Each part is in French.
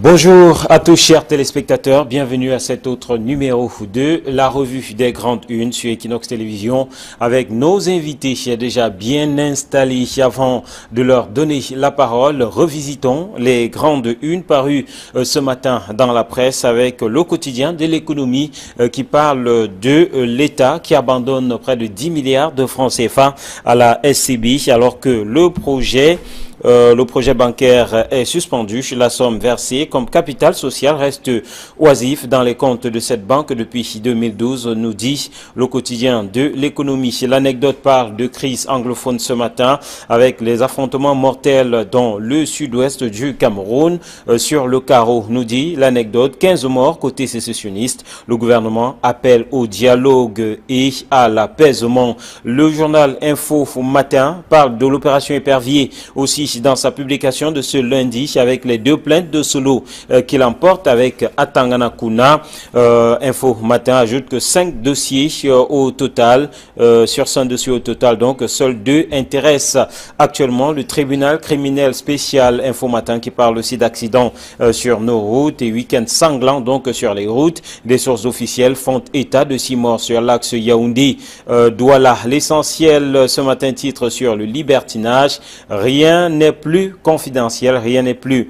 Bonjour à tous chers téléspectateurs, bienvenue à cet autre numéro de la revue des grandes unes sur Equinox Télévision avec nos invités déjà bien installés. Avant de leur donner la parole, revisitons les grandes unes parues ce matin dans la presse avec le quotidien de l'économie qui parle de l'État qui abandonne près de 10 milliards de francs CFA à la SCB alors que le projet bancaire est suspendu. La somme versée comme capital social reste oisif dans les comptes de cette banque depuis 2012, nous dit le quotidien de l'économie. L'anecdote parle de crise anglophone ce matin avec les affrontements mortels dans le sud-ouest du Cameroun. Sur le carreau, nous dit l'anecdote, 15 morts côté sécessionniste. Le gouvernement appelle au dialogue et à l'apaisement. Le journal Info Matin parle de l'opération Épervier aussi dans sa publication de ce lundi avec les deux plaintes de Solo qu'il emporte avec Atanganakuna. Info Matin ajoute que 5 dossiers au total, sur 100 dossiers au total, donc seuls 2 intéressent actuellement le tribunal criminel spécial. Info Matin qui parle aussi d'accidents sur nos routes et week-ends sanglants donc sur les routes. Des sources officielles font état de 6 morts sur l'axe Yaoundé-Douala. L'essentiel ce matin titre sur le libertinage. Rien n'est plus confidentiel, rien n'est plus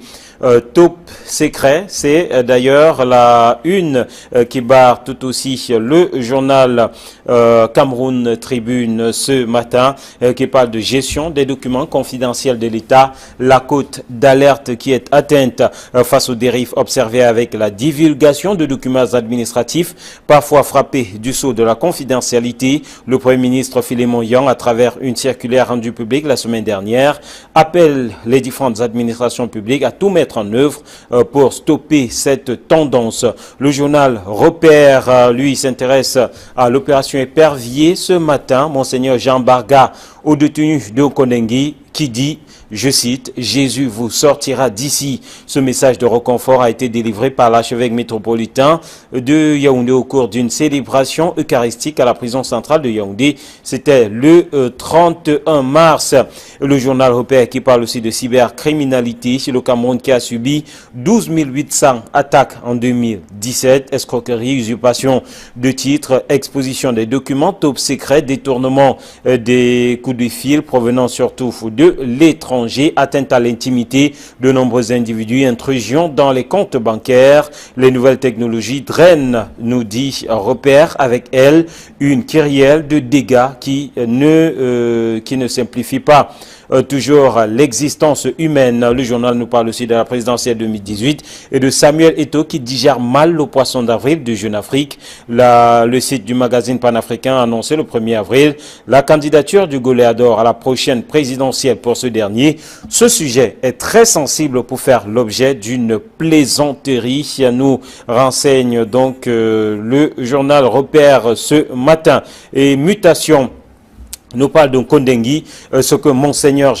top secret. C'est d'ailleurs la une qui barre tout aussi le journal Cameroun Tribune ce matin qui parle de gestion des documents confidentiels de l'État. La cote d'alerte qui est atteinte face aux dérives observées avec la divulgation de documents administratifs parfois frappés du sceau de la confidentialité. Le Premier ministre Philémon Yang, à travers une circulaire rendue publique la semaine dernière, appelle les différentes administrations publiques à tout mettre en œuvre pour stopper cette tendance. Le journal Repère, lui, s'intéresse à l'opération Épervier ce matin. Monseigneur Jean Barga, au détenu de Kondengi, qui dit, je cite, « Jésus vous sortira d'ici ». Ce message de réconfort a été délivré par l'archevêque métropolitain de Yaoundé au cours d'une célébration eucharistique à la prison centrale de Yaoundé. C'était le 31 mars. Le journal Repère qui parle aussi de cybercriminalité chez le Cameroun qui a subi 12 800 attaques en 2017. Escroquerie, usurpation de titres, exposition des documents top secrets, détournement des coups de fil provenant surtout de l'étranger, atteinte à l'intimité de nombreux individus, intrusion dans les comptes bancaires. Les nouvelles technologies drainent, nous dit Repère, avec elles une kyrielle de dégâts qui ne simplifie pas toujours l'existence humaine. Le journal nous parle aussi de la présidentielle 2018 et de Samuel Eto'o qui digère mal le poisson d'avril de Jeune Afrique. Le site du magazine panafricain a annoncé le 1er avril la candidature du Goléador à la prochaine présidentielle pour ce dernier. Ce sujet est très sensible pour faire l'objet d'une plaisanterie, nous renseigne donc le journal Repère ce matin. Et mutation nous parle de Kondengi, ce que Monseigneur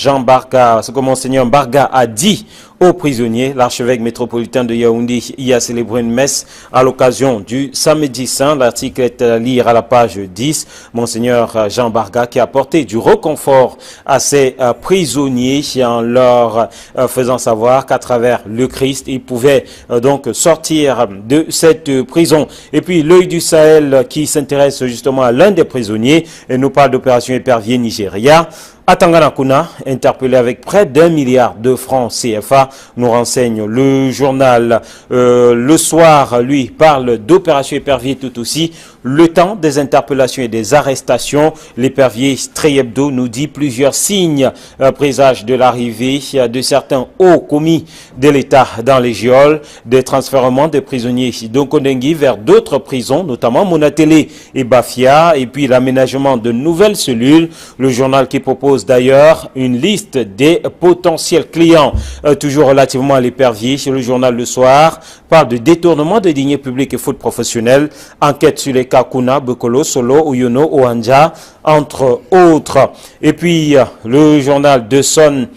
Barga a dit aux prisonniers. L'archevêque métropolitain de Yaoundé y a célébré une messe à l'occasion du Samedi Saint. L'article est à lire à la page 10. Monseigneur Jean Barga qui a apporté du réconfort à ces prisonniers en leur faisant savoir qu'à travers le Christ, ils pouvaient donc sortir de cette prison. Et puis l'œil du Sahel qui s'intéresse justement à l'un des prisonniers et nous parle d'opération Épervier Nigeria. Atanganakuna, interpellé avec près d'1 milliard de francs CFA, nous renseigne le journal. Le Soir, lui, parle d'opération Épervier tout aussi. Le temps des interpellations et des arrestations. L'Épervier Stray Hebdo nous dit plusieurs signes présagent de l'arrivée de certains hauts commis de l'État dans les geôles, des transfèrements des prisonniers d'Okondengui vers d'autres prisons, notamment Monatélé et Bafia, et puis l'aménagement de nouvelles cellules. Le journal qui propose d'ailleurs une liste des potentiels clients, toujours relativement à l'Épervier. Sur le journal Le Soir, parle de détournement de deniers publics et faute professionnelle. Enquête sur les cas Kuna, Bekolo, Solo, Ouyono, Ouanja. entre autres. Et puis, le journal de Sun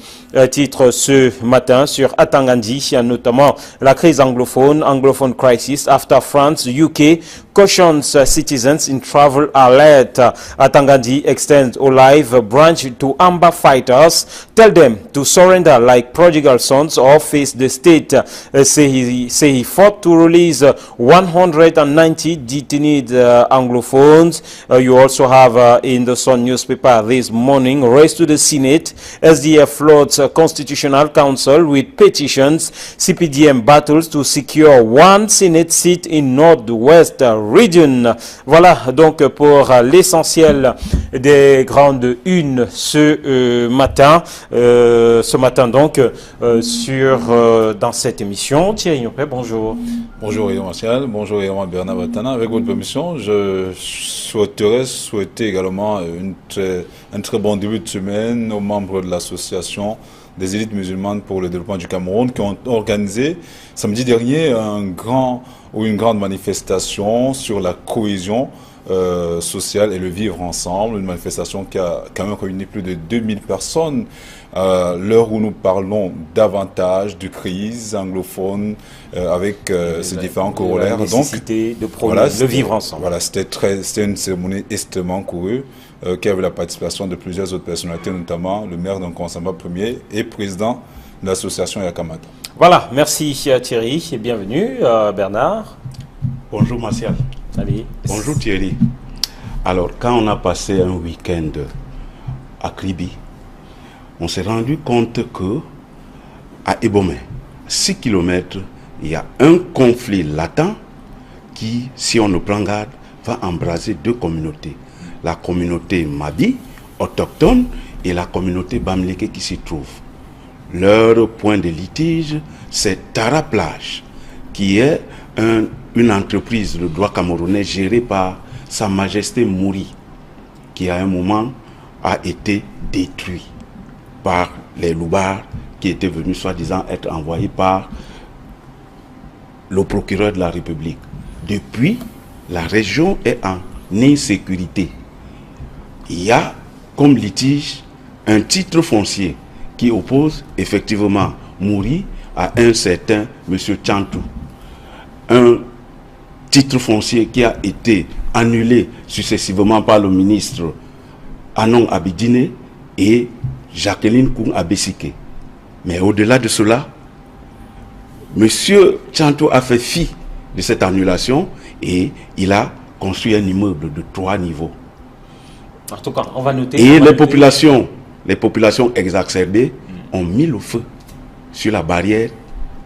titre ce matin sur Atangandi, notamment la crise anglophone crisis after France, UK cautions citizens in travel alert. Atangandi extends Olive branch to Amba fighters, tell them to surrender like prodigal sons or face the state. Say he fought to release 190 detained Anglophones. You also have in the Sun newspaper this morning, race to the Senate, SDF floods Constitutional Council with petitions, CPDM battles to secure one Senate seat in Northwest Region. Voilà donc pour l'essentiel des grandes unes ce matin donc dans cette émission. Thierry Nyopé, bonjour. Bonjour Yvan Martial, bonjour Yvan Bernard Batana. Avec votre permission, je souhaiter également un très bon début de semaine aux membres de l'association des élites musulmanes pour le développement du Cameroun qui ont organisé samedi dernier une grande manifestation sur la cohésion sociale et le vivre ensemble. Une manifestation qui a quand même réuni plus de 2000 personnes. L'heure où nous parlons davantage de crise anglophone avec ces différents corollaires. La nécessité de promouvoir le vivre ensemble. Voilà, c'était une cérémonie extrêmement courue qui avait la participation de plusieurs autres personnalités, notamment le maire d'Nkonsamba premier et président de l'association Yakamata. Voilà, merci Thierry et bienvenue Bernard. Bonjour Martial. Allez. Bonjour Thierry. Alors, quand on a passé un week-end à Kribi, on s'est rendu compte que à Ebomé, 6 km, il y a un conflit latent qui, si on ne prend garde, va embraser deux communautés. La communauté Mabi, autochtone, et la communauté Bamileke qui s'y trouve. Leur point de litige, c'est Tara Plage, qui est une entreprise de droit camerounais gérée par Sa Majesté Mouri, qui à un moment a été détruit par les loubards qui étaient venus soi-disant être envoyés par le procureur de la République. Depuis, la région est en insécurité. Il y a comme litige un titre foncier qui oppose effectivement Mouri à un certain M. Chantou. Un titre foncier qui a été annulé successivement par le ministre Anon Abidine et Jacqueline Koum Abessike. Mais au-delà de cela, M. Chantou a fait fi de cette annulation et il a construit un immeuble de 3 niveaux. En tout cas, on va noter. Et les populations exacerbées ont mis le feu sur la barrière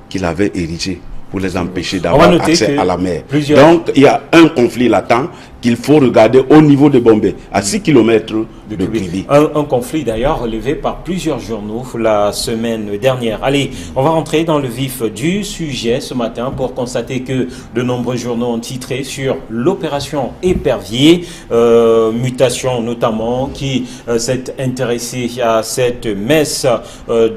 qu'il avait érigée pour les empêcher d'avoir accès à la mer. Donc, il y a un conflit latent qu'il faut regarder au niveau de Bombay, à 6 km de Kribi. Un conflit d'ailleurs relevé par plusieurs journaux la semaine dernière. Allez, on va rentrer dans le vif du sujet ce matin pour constater que de nombreux journaux ont titré sur l'opération Épervier, mutation notamment, qui s'est intéressée à cette messe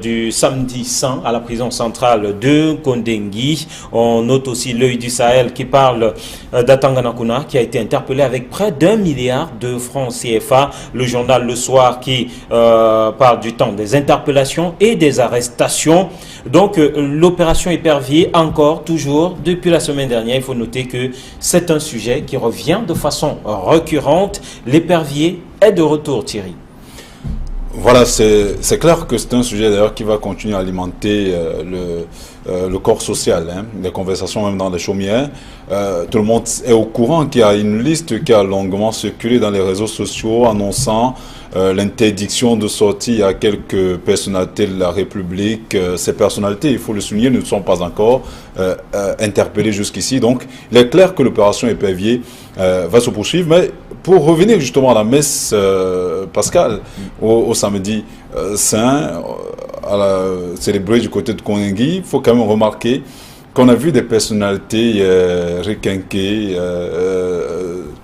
du samedi saint à la prison centrale de Kondengui. On note aussi l'œil du Sahel qui parle d'Atanganakuna qui a été interpellé avec près d'1 milliard de francs CFA. Le journal Le Soir qui parle du temps des interpellations et des arrestations. Donc l'opération Épervier encore, toujours, depuis la semaine dernière, il faut noter que c'est un sujet qui revient de façon récurrente. L'épervier est de retour, Thierry. Voilà, c'est clair que c'est un sujet d'ailleurs qui va continuer à alimenter le corps social, hein, les conversations même dans les chaumières. Tout le monde est au courant qu'il y a une liste qui a longuement circulé dans les réseaux sociaux annonçant l'interdiction de sortie à quelques personnalités de la République. Ces personnalités, il faut le souligner, ne sont pas encore interpellées jusqu'ici. Donc, il est clair que l'opération Épervier va se poursuivre. Mais pour revenir justement à la messe pascale au samedi saint, célébrée du côté de Kondengui, il faut quand même remarquer qu'on a vu des personnalités requinquer,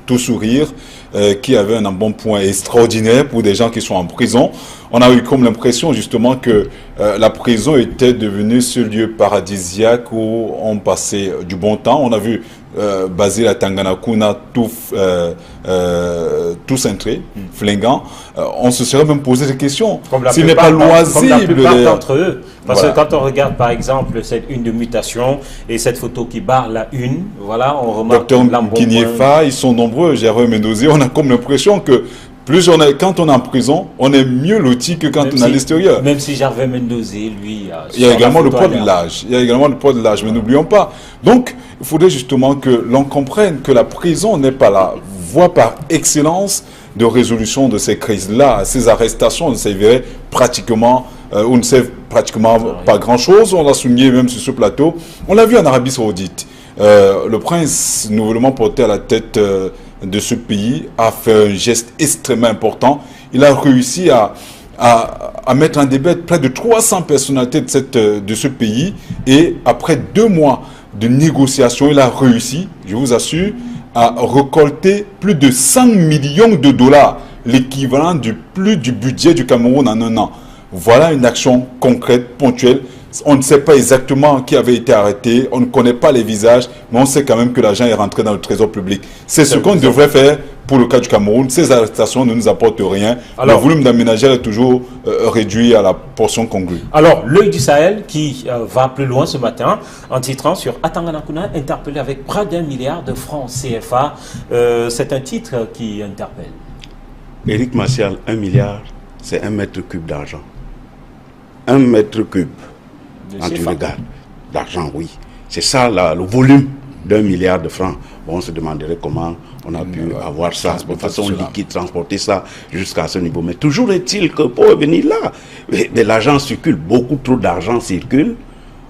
tout sourire, qui avaient un embonpoint extraordinaire pour des gens qui sont en prison. on a eu comme l'impression justement que la prison était devenue ce lieu paradisiaque où on passait du bon temps. On a vu Basile à Tanganakuna tout cintré, flingant. On se serait même posé des questions. S'il n'est pas loisible. Comme la plupart d'entre eux. Parce que quand on regarde par exemple cette une de mutation et cette photo qui barre la une, voilà, on remarque Docteur Kiniefa, ils sont nombreux, Jérôme Mendozi, on a comme l'impression que quand on est en prison, on est mieux loti que quand on est à l'extérieur. Même si Gervais Mendozi, lui... il y a également le poids de l'âge. Il y a également le poids de l'âge, mais n'oublions pas. Donc, il faudrait justement que l'on comprenne que la prison n'est pas la voie par excellence de résolution de ces crises-là. Ces arrestations ne serviraient pratiquement, ou ne servent pratiquement pas grand-chose. On l'a souligné même sur ce plateau. On l'a vu en Arabie Saoudite. Le prince nouvellement porté à la tête de ce pays a fait un geste extrêmement important. Il a réussi à mettre en débat près de 300 personnalités de ce pays et après 2 mois de négociations, il a réussi, je vous assure, à récolter plus de 100 millions de dollars, l'équivalent du budget du Cameroun en un an. Voilà une action concrète, ponctuelle. On ne sait pas exactement qui avait été arrêté, on ne connaît pas les visages, mais on sait quand même que l'argent est rentré dans le trésor public. C'est ce qu'on devrait faire pour le cas du Cameroun. Ces arrestations ne nous apportent rien. Alors, le volume d'aménageurs est toujours réduit à la portion congrue. Alors, l'œil du Sahel qui va plus loin ce matin en titrant sur Atanganakuna, interpellé avec près d'1 milliard de francs CFA. C'est un titre qui interpelle. Éric Martial, 1 milliard, c'est 1 mètre cube d'argent. 1 mètre cube. Quand tu regardes, d'argent, oui. C'est ça le volume d'1 milliard de francs. Bon, on se demanderait comment on a pu avoir ça de façon liquide, transporter ça jusqu'à ce niveau. Mais toujours est-il que pour revenir là, de l'argent circule, beaucoup trop d'argent circule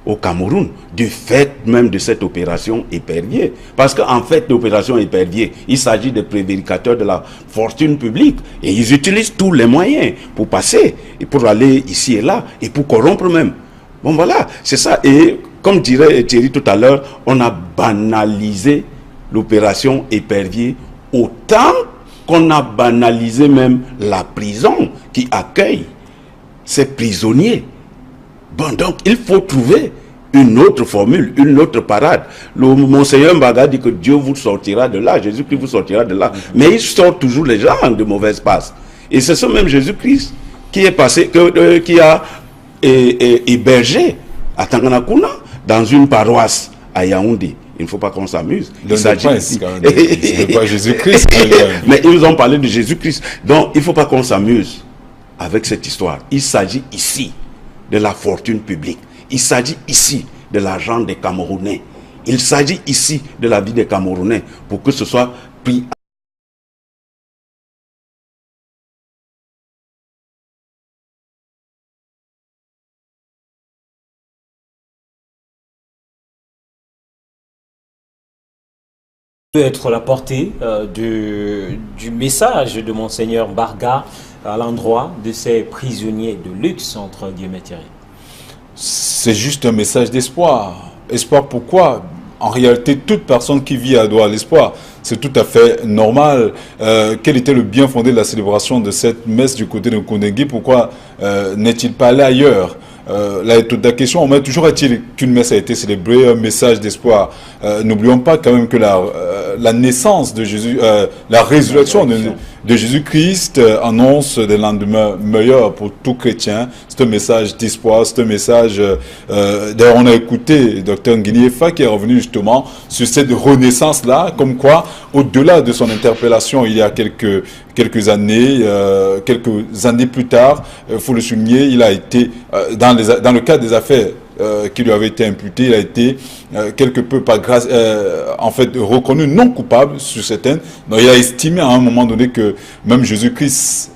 au Cameroun, du fait même de cette opération épervier. Parce qu'en fait, l'opération épervier, il s'agit de prévaricateurs de la fortune publique. Et ils utilisent tous les moyens pour passer, et pour aller ici et là, et pour corrompre même. Bon voilà, c'est ça. Et comme dirait Thierry tout à l'heure, on a banalisé l'opération épervier autant qu'on a banalisé même la prison qui accueille ces prisonniers. Bon, donc il faut trouver une autre formule, une autre parade. Le Monseigneur Mbaga dit que Dieu vous sortira de là, Jésus-Christ vous sortira de là. Mais il sort toujours les gens de mauvaises passes. Et c'est ce même Jésus-Christ qui est passé, qui a hébergé à Tanganakuna dans une paroisse à Yaoundé. Il ne faut pas qu'on s'amuse. Il s'agit ici. C'est pas Jésus-Christ. Mais ils ont parlé de Jésus-Christ. Donc il ne faut pas qu'on s'amuse avec cette histoire. Il s'agit ici de la fortune publique. Il s'agit ici de l'argent des Camerounais. Il s'agit ici de la vie des Camerounais pour que ce soit pris peut être la portée du message de Monseigneur Mbarga à l'endroit de ces prisonniers de luxe, entre guillemets, Thierry? C'est juste un message d'espoir. Espoir pourquoi? En réalité, toute personne qui vit a droit à l'espoir. C'est tout à fait normal. Quel était le bien fondé de la célébration de cette messe du côté de Kondengui? Pourquoi n'est-il pas allé ailleurs? Là est toute la question. Mais toujours est-il qu'une messe a été célébrée, un message d'espoir. N'oublions pas quand même que la naissance de Jésus, la résurrection de Jésus-Christ annonce des lendemains meilleurs pour tout chrétien. C'est un message d'espoir, c'est un message... D'ailleurs, on a écouté Dr Nguyefa qui est revenu justement sur cette renaissance-là, comme quoi, au-delà de son interpellation il y a quelques années plus tard, il faut le souligner, il a été, dans le cadre des affaires qui lui avait été imputées, il a été quelque peu par grâce, en fait, reconnu non coupable sur certaines. Donc il a estimé à un moment donné que même Jésus-Christ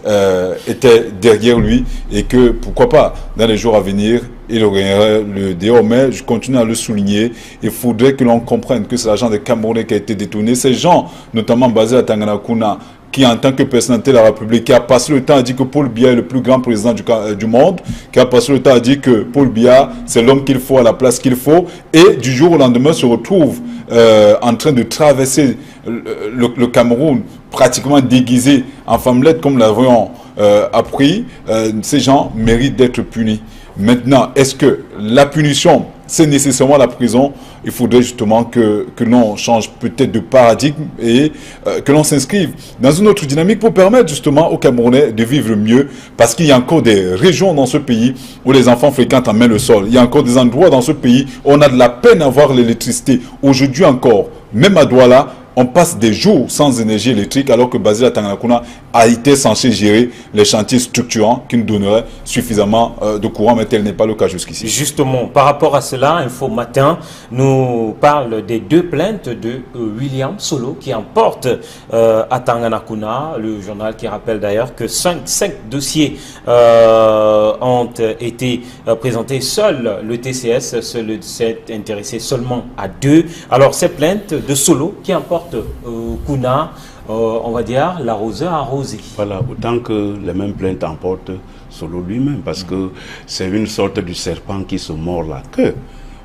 était derrière lui et que, pourquoi pas, dans les jours à venir, il aurait le dehors. Mais je continue à le souligner, il faudrait que l'on comprenne que c'est l'argent des Camerounais qui a été détourné. Ces gens, notamment basés à Tanganakuna, qui en tant que personnalité de la République, qui a passé le temps à dire que Paul Biya est le plus grand président du monde, qui a passé le temps à dire que Paul Biya, c'est l'homme qu'il faut à la place qu'il faut, et du jour au lendemain se retrouve en train de traverser le Cameroun, pratiquement déguisé en femmelette, comme l'avions a pris, ces gens méritent d'être punis. Maintenant, est-ce que la punition, c'est nécessairement la prison? Il faudrait justement que l'on change peut-être de paradigme et que l'on s'inscrive dans une autre dynamique pour permettre justement aux Camerounais de vivre mieux, parce qu'il y a encore des régions dans ce pays où les enfants fréquentent en main le sol. Il y a encore des endroits dans ce pays où on a de la peine à avoir l'électricité. Aujourd'hui encore, même à Douala, on passe des jours sans énergie électrique, alors que Basile Atangana a été censé gérer les chantiers structurants qui nous donneraient suffisamment de courant, mais tel n'est pas le cas jusqu'ici. Justement, par rapport à cela, Info Matin nous parle des 2 plaintes de William Solo qui emporte à Tanganakuna, le journal qui rappelle d'ailleurs que 5 dossiers ont été présentés. Seul le TCS s'est intéressé seulement à 2. Alors ces plaintes de Solo qui emportent Kuna, on va dire l'arroseur arrosé. Voilà, autant que les mêmes plaintes emportent Solo lui-même, parce que c'est une sorte de serpent qui se mord la queue.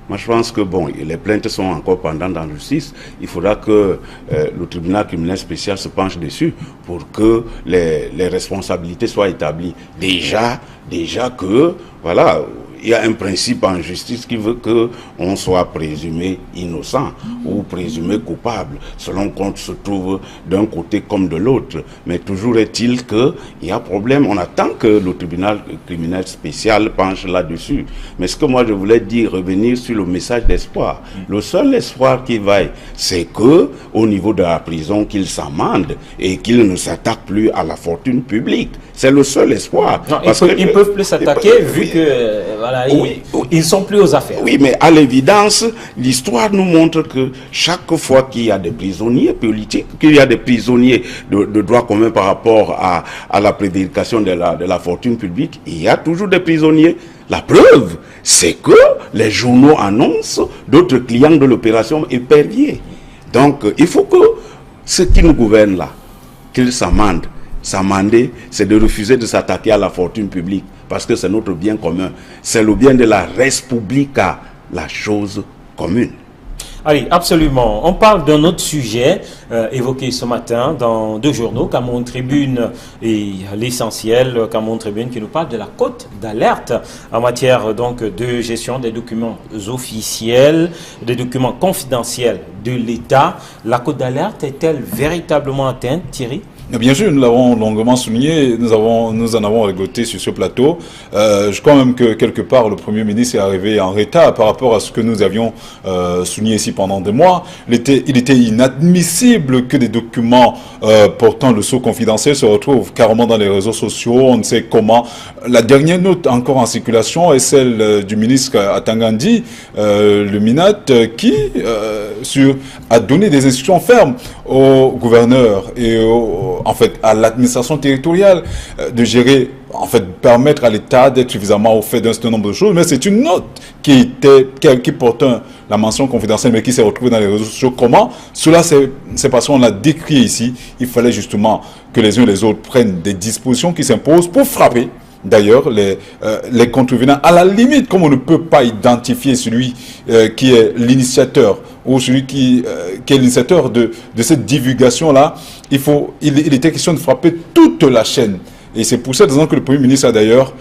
Moi, je pense que, bon, les plaintes sont encore pendantes dans la justice. Il faudra que le tribunal criminel spécial se penche dessus pour que les responsabilités soient établies. Déjà que, voilà, il y a un principe en justice qui veut qu'on soit présumé innocent ou présumé coupable, selon qu'on se trouve d'un côté comme de l'autre. Mais toujours est-il qu'il y a problème. On attend que le tribunal criminel spécial penche là-dessus. Mais ce que moi je voulais dire, revenir sur le message d'espoir. Le seul espoir qui vaille, c'est que au niveau de la prison, qu'ils s'amendent et qu'ils ne s'attaquent plus à la fortune publique. C'est le seul espoir. Non, ils ne peuvent plus s'attaquer vu que voilà, ils ne sont plus aux affaires. Oui, mais à l'évidence, l'histoire nous montre que chaque fois qu'il y a des prisonniers politiques, qu'il y a des prisonniers de droit commun par rapport à la prédication de la fortune publique, il y a toujours des prisonniers. La preuve, c'est que les journaux annoncent d'autres clients de l'opération épervier. Donc, il faut que ceux qui nous gouvernent là, qu'ils s'amendent. S'amender, c'est de refuser de s'attaquer à la fortune publique, parce que c'est notre bien commun. C'est le bien de la res publica, la chose commune. Allez, absolument. On parle d'un autre sujet évoqué ce matin dans 2 journaux, Cameroun Tribune et l'essentiel, Cameroun Tribune, qui nous parle de la cote d'alerte en matière donc de gestion des documents officiels, des documents confidentiels de l'État. La cote d'alerte est-elle véritablement atteinte, Thierry? Bien sûr, nous l'avons longuement souligné, nous en avons rigoté sur ce plateau. Je crois même que quelque part le Premier ministre est arrivé en retard par rapport à ce que nous avions souligné ici pendant des mois. Il était inadmissible que des documents portant le sceau confidentiel se retrouvent carrément dans les réseaux sociaux. On ne sait comment. La dernière note encore en circulation est celle du ministre Atangandi, le MINAT, qui a donné des instructions fermes au gouverneur et en fait, à l'administration territoriale de gérer, en fait, permettre à l'État d'être suffisamment au fait d'un certain nombre de choses. Mais c'est une note qui porte la mention confidentielle, mais qui s'est retrouvée dans les réseaux sociaux. Comment? Cela, c'est parce qu'on l'a décrit ici. Il fallait justement que les uns et les autres prennent des dispositions qui s'imposent pour frapper. D'ailleurs, les contrevenants, à la limite, comme on ne peut pas identifier celui qui est l'initiateur ou celui qui est l'initiateur de cette divulgation-là, il était question de frapper toute la chaîne. Et c'est pour cette raison que le Premier ministre a d'ailleurs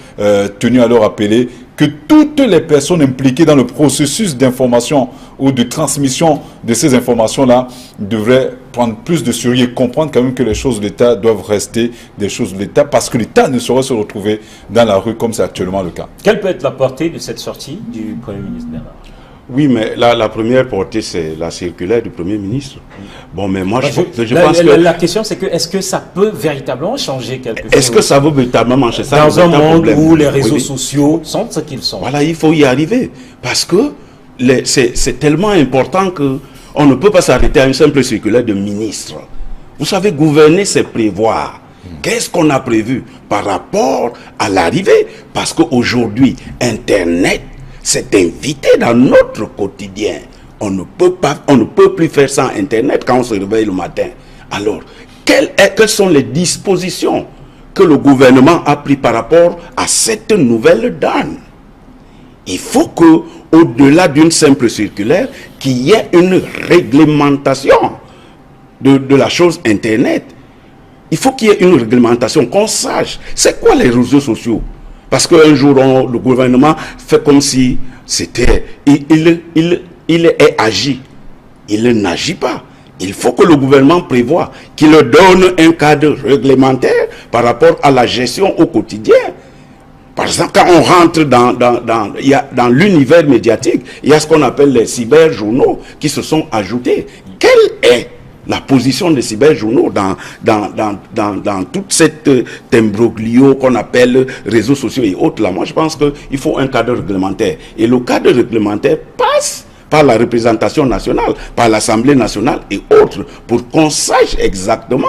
tenu à leur rappeler que toutes les personnes impliquées dans le processus d'information ou de transmission de ces informations-là devraient prendre plus de sérieux et comprendre quand même que les choses de l'État doivent rester des choses de l'État, parce que l'État ne saurait se retrouver dans la rue comme c'est actuellement le cas. Quelle peut être la portée de cette sortie du Premier ministre Bernard? Oui, mais la première portée, c'est la circulaire du Premier ministre. Bon, mais moi, je pense que... La question, c'est que est-ce que ça peut véritablement changer quelque chose? Est-ce que ça veut véritablement changer ça? Dans un monde où les réseaux sociaux sont ce qu'ils sont. Voilà, il faut y arriver. Parce que c'est tellement important qu'on ne peut pas s'arrêter à une simple circulaire de ministre. Vous savez, gouverner, c'est prévoir. Qu'est-ce qu'on a prévu par rapport à l'arrivée? Parce qu'aujourd'hui, Internet s'est invité dans notre quotidien. On ne peut plus faire sans Internet quand on se réveille le matin. Alors, quelles sont les dispositions que le gouvernement a prises par rapport à cette nouvelle donne? Il faut que, au-delà d'une simple circulaire, qu'il y ait une réglementation de la chose Internet. il faut qu'il y ait une réglementation, qu'on sache c'est quoi les réseaux sociaux. Parce qu'un jour, le gouvernement fait comme si c'était... Il est agi. Il n'agit pas. Il faut que le gouvernement prévoie, qu'il donne un cadre réglementaire par rapport à la gestion au quotidien. Par exemple, quand on rentre dans l'univers médiatique, il y a ce qu'on appelle les cyberjournaux qui se sont ajoutés. Quelle est la position des cyberjournaux dans toute cette imbroglio qu'on appelle réseaux sociaux et autres là? Moi, je pense qu'il faut un cadre réglementaire. Et le cadre réglementaire passe par la représentation nationale, par l'Assemblée nationale et autres, pour qu'on sache exactement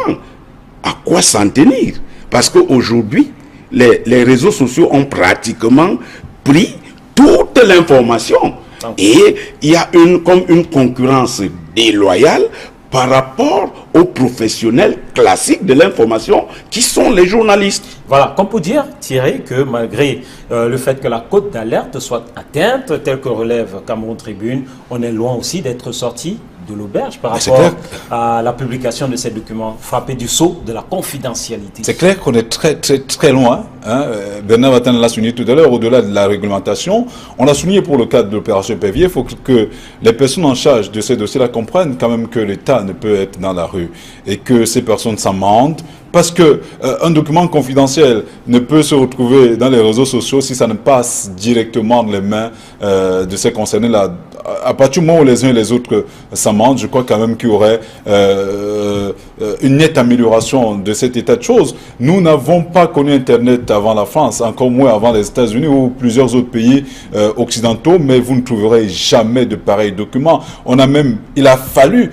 à quoi s'en tenir. Parce qu'aujourd'hui, les réseaux sociaux ont pratiquement pris toute l'information. Et il y a comme une concurrence déloyale par rapport aux professionnels classiques de l'information qui sont les journalistes. Voilà, qu'on peut dire, Thierry, que malgré le fait que la cote d'alerte soit atteinte, tel que relève Cameroun Tribune, on est loin aussi d'être sorti de l'auberge par rapport à la publication de ces documents frappés du sceau de la confidentialité. C'est clair qu'on est très loin. Hein. Bernard Vatan l'a souligné tout à l'heure, au-delà de la réglementation. On l'a souligné pour le cadre de l'opération Pévier. Il faut que les personnes en charge de ces dossiers-là comprennent quand même que l'État ne peut être dans la rue et que ces personnes s'amendent. Parce que un document confidentiel ne peut se retrouver dans les réseaux sociaux si ça ne passe directement dans les mains de ces concernés-là. À partir du moment où les uns et les autres s'amendent, je crois quand même qu'il y aurait une nette amélioration de cet état de choses. Nous n'avons pas connu Internet avant la France, encore moins avant les États-Unis ou plusieurs autres pays occidentaux, mais vous ne trouverez jamais de pareils documents. Il a fallu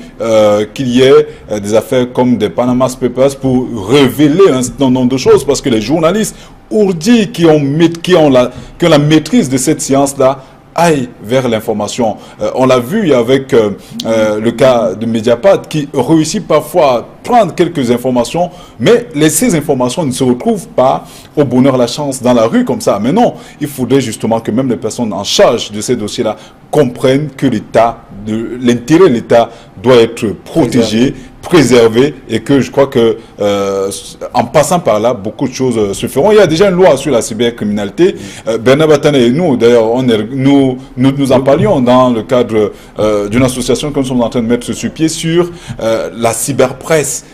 qu'il y ait des affaires comme des Panama Papers pour révéler un certain nombre de choses, parce que les journalistes ourdis qui ont la maîtrise de cette science-là aillent vers l'information. On l'a vu avec le cas de Mediapart qui réussit parfois à prendre quelques informations, mais ces informations ne se retrouvent pas au bonheur, la chance dans la rue comme ça. Mais non, il faudrait justement que même les personnes en charge de ces dossiers-là comprennent que l'intérêt de l'État doit être protégé, préservé, et que je crois que en passant par là, beaucoup de choses se feront. Il y a déjà une loi sur la cybercriminalité. Bernard Batane et nous, d'ailleurs, nous en parlions dans le cadre d'une association que nous sommes en train de mettre sur pied sur la cyberpresse.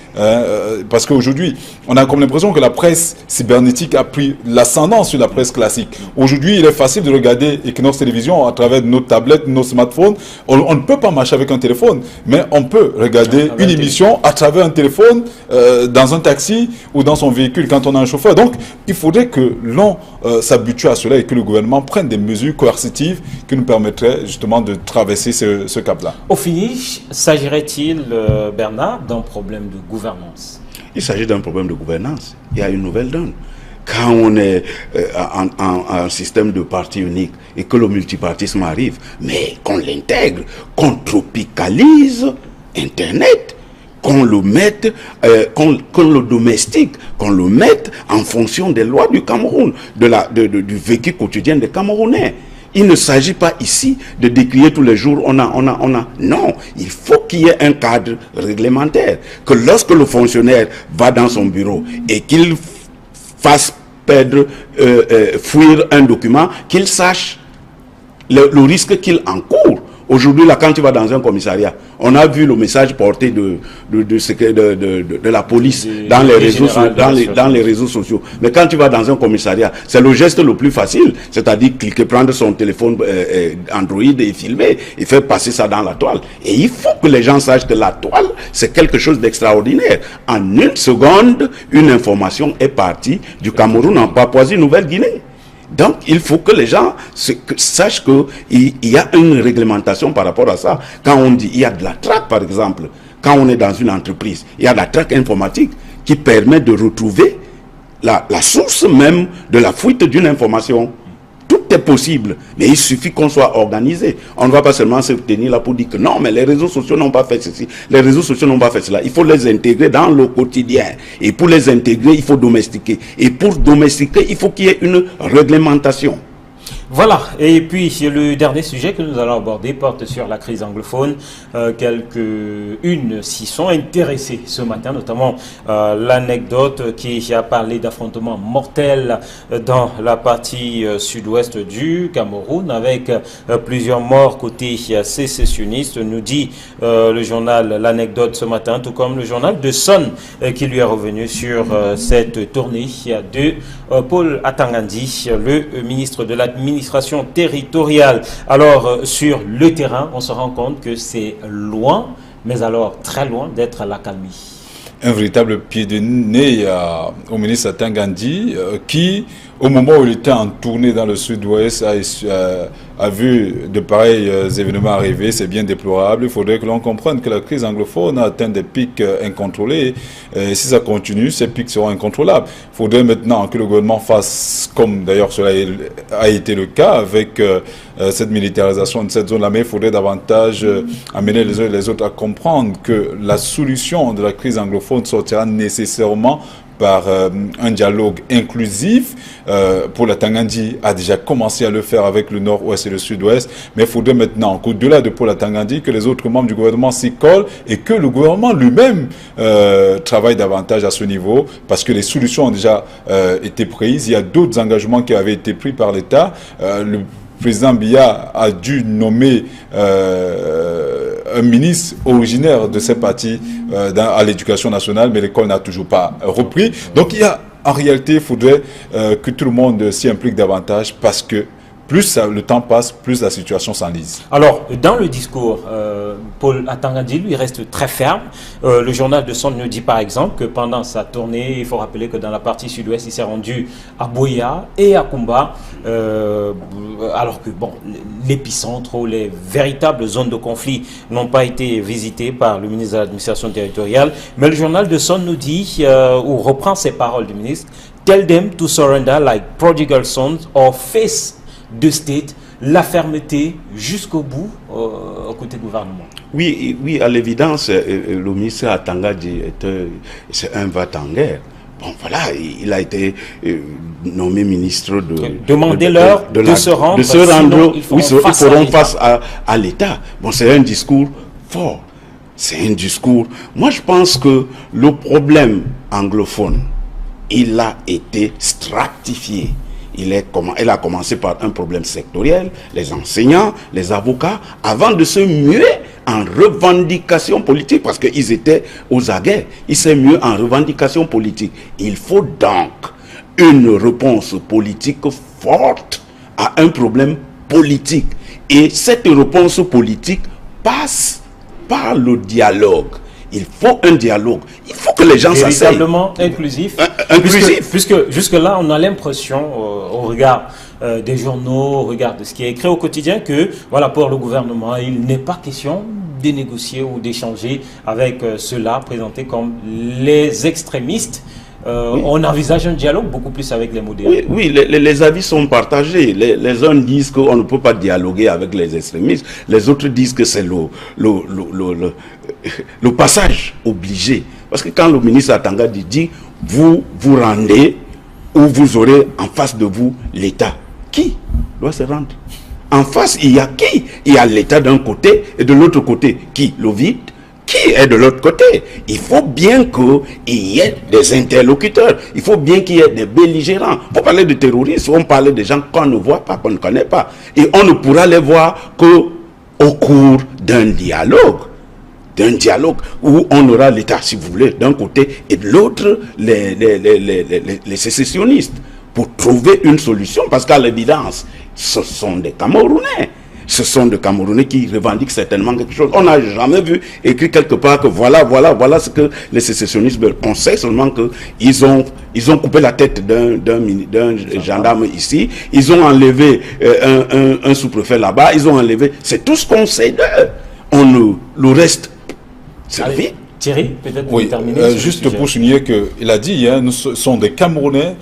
Parce qu'aujourd'hui, on a comme l'impression que la presse cybernétique a pris l'ascendant sur la presse classique. Aujourd'hui, il est facile de regarder Equinox Télévision à travers nos tablettes, nos smartphones. On ne peut pas marcher avec un téléphone, mais on peut regarder une émission à travers un téléphone, dans un taxi ou dans son véhicule quand on a un chauffeur. Donc, il faudrait que l'on s'habitue à cela et que le gouvernement prenne des mesures coercitives qui nous permettraient justement de traverser ce cap-là. Au finish, s'agirait-il, Bernard, d'un problème de gouvernance? Il s'agit d'un problème de gouvernance. Il y a une nouvelle donne. Quand on est en système de parti unique et que le multipartisme arrive, mais qu'on l'intègre, qu'on tropicalise Internet, qu'on le mette, qu'on le domestique, qu'on le mette en fonction des lois du Cameroun, du vécu quotidien des Camerounais. Il ne s'agit pas ici de décrier tous les jours, Non, il faut qu'il y ait un cadre réglementaire. Que lorsque le fonctionnaire va dans son bureau et qu'il fasse fuir un document, qu'il sache le risque qu'il encourt. Aujourd'hui, là, quand tu vas dans un commissariat, on a vu le message porté de la police dans les réseaux sociaux. Mais quand tu vas dans un commissariat, c'est le geste le plus facile, c'est-à-dire cliquer, prendre son téléphone Android et filmer et faire passer ça dans la toile. Et il faut que les gens sachent que la toile, c'est quelque chose d'extraordinaire. En une seconde, une information est partie du Cameroun en Papouasie-Nouvelle-Guinée. Donc, il faut que les gens sachent qu'il y a une réglementation par rapport à ça. Quand on dit il y a de la traque, par exemple, quand on est dans une entreprise, il y a de la traque informatique qui permet de retrouver la source même de la fuite d'une information. Tout est possible, mais il suffit qu'on soit organisé. On ne va pas seulement se tenir là pour dire que non, mais les réseaux sociaux n'ont pas fait ceci, les réseaux sociaux n'ont pas fait cela. Il faut les intégrer dans le quotidien. Et pour les intégrer, il faut domestiquer. Et pour domestiquer, il faut qu'il y ait une réglementation. Voilà, et puis le dernier sujet que nous allons aborder porte sur la crise anglophone. Quelques-unes s'y sont intéressées ce matin, notamment l'anecdote qui a parlé d'affrontements mortels dans la partie sud-ouest du Cameroun, avec plusieurs morts côté sécessionniste, nous dit le journal L'Anecdote ce matin, tout comme le journal The Sun qui lui est revenu sur cette tournée de Paul Atangandi, le ministre de l'administration territoriale. Alors, sur le terrain, on se rend compte que c'est loin, mais alors très loin d'être à l'accalmie. Un véritable pied de nez au ministre Atangandi qui, au moment où il était en tournée dans le sud-ouest, a vu de pareils événements arriver. C'est bien déplorable. Il faudrait que l'on comprenne que la crise anglophone a atteint des pics incontrôlés. Et si ça continue, ces pics seront incontrôlables. Il faudrait maintenant que le gouvernement fasse, comme d'ailleurs cela a été le cas avec cette militarisation de cette zone-là, mais il faudrait davantage amener les uns et les autres à comprendre que la solution de la crise anglophone sortira nécessairement par un dialogue inclusif. Pour la Tangandi a déjà commencé à le faire avec le nord-ouest et le sud-ouest, mais il faudrait maintenant qu'au-delà de Paul Tangandi, que les autres membres du gouvernement s'y collent et que le gouvernement lui-même travaille davantage à ce niveau, parce que les solutions ont déjà été prises. Il y a d'autres engagements qui avaient été pris par l'État. Le président Biya a dû nommer un ministre originaire de ces partis à l'éducation nationale, mais l'école n'a toujours pas repris. Donc il y a, en réalité, il faudrait que tout le monde s'y implique davantage, parce que plus le temps passe, plus la situation s'enlise. Alors, dans le discours, Paul Atangandi, lui, reste très ferme. Le journal de Son nous dit par exemple que pendant sa tournée, il faut rappeler que dans la partie sud-ouest, il s'est rendu à Boya et à Kumba, alors que bon, l'épicentre ou les véritables zones de conflit n'ont pas été visitées par le ministre de l'administration territoriale. Mais le journal de Son nous dit, ou reprend ces paroles du ministre, « Tell them to surrender like prodigal sons or face the state », la fermeté jusqu'au bout au côté gouvernement. Oui, oui, à l'évidence, le ministre Atangandi c'est un va-t-en-guerre. Bon, voilà, il a été nommé ministre de... Demandez-leur de se rendre. De se rendre, ils feront face à l'État. Bon, c'est un discours fort. C'est un discours... Moi, je pense que le problème anglophone, il a été stratifié. Elle a commencé par un problème sectoriel, les enseignants, les avocats, avant de se muer en revendication politique, parce qu'ils étaient aux aguets. Ils s'est mué en revendication politique. Il faut donc une réponse politique forte à un problème politique. Et cette réponse politique passe par le dialogue. Il faut un dialogue. Il faut que les gens s'asseyent. Véritablement inclusif. Inclusif. Puisque jusque-là, on a l'impression, au regard des journaux, au regard de ce qui est écrit au quotidien, que voilà, pour le gouvernement, il n'est pas question de négocier ou d'échanger avec ceux-là présentés comme les extrémistes. Oui. On envisage un dialogue beaucoup plus avec les modérés. Oui, les avis sont partagés. Les uns disent qu'on ne peut pas dialoguer avec les extrémistes. Les autres disent que c'est le passage obligé. Parce que quand le ministre Atangandi dit « vous vous rendez ou vous aurez en face de vous l'État », qui doit se rendre? En face, il y a qui? Il y a l'État d'un côté et de l'autre côté, qui? Le vide? Qui est de l'autre côté? Il faut bien qu'il y ait des interlocuteurs. Il faut bien qu'il y ait des belligérants. Pour parler de terroristes, on parle de gens qu'on ne voit pas, qu'on ne connaît pas. Et on ne pourra les voir qu'au cours d'un dialogue. D'un dialogue où on aura l'État, si vous voulez, d'un côté, et de l'autre, les sécessionnistes. Pour trouver une solution, parce qu'à l'évidence, ce sont des Camerounais. Ce sont des Camerounais qui revendiquent certainement quelque chose. On n'a jamais vu écrit quelque part que voilà ce que les sécessionnistes veulent. On sait seulement qu'ils ont coupé la tête d'un gendarme ici. Ils ont enlevé un sous-préfet là-bas. Ils ont enlevé... C'est tout ce qu'on sait d'eux. Le reste, c'est vide. Thierry, peut-être oui, terminer juste pour souligner qu'il a dit, hein, nous sommes des Camerounais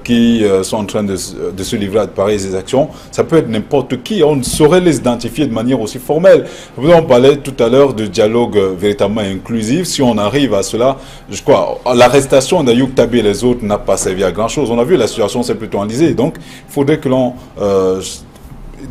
qui sont en train de se livrer à de pareilles actions. Ça peut être n'importe qui, on ne saurait les identifier de manière aussi formelle. On parlait tout à l'heure de dialogue véritablement inclusif. Si on arrive à cela, je crois, l'arrestation d'Ayoub Tabi et les autres n'a pas servi à grand-chose. On a vu, la situation s'est plutôt enlisée. Donc, il faudrait que l'on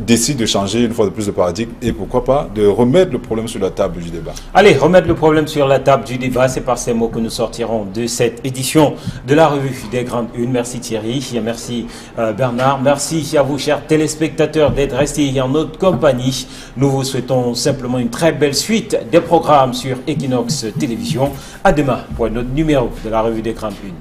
décide de changer une fois de plus de paradigme et pourquoi pas de remettre le problème sur la table du débat. Allez, remettre le problème sur la table du débat, c'est par ces mots que nous sortirons de cette édition de la revue des Grandes Unes. Merci Thierry, merci Bernard, merci à vous chers téléspectateurs d'être restés en notre compagnie. Nous vous souhaitons simplement une très belle suite des programmes sur Equinox Télévision. À demain pour un autre numéro de la revue des Grandes Unes.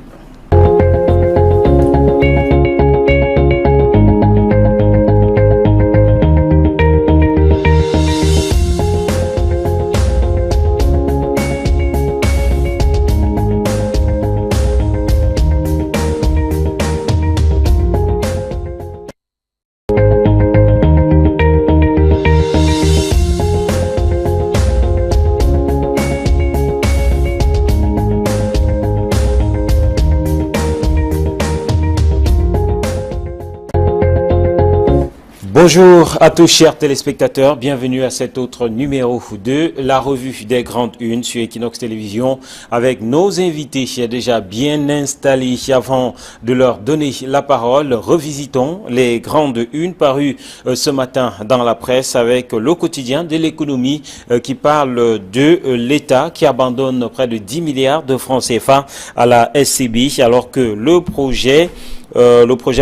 Bonjour à tous chers téléspectateurs, bienvenue à cet autre numéro de la revue des Grandes Unes sur Equinox Télévision avec nos invités déjà bien installés. Avant de leur donner la parole, revisitons les Grandes Unes parues ce matin dans la presse avec le quotidien de l'économie qui parle de l'État qui abandonne près de 10 milliards de francs CFA à la SCB alors que le projet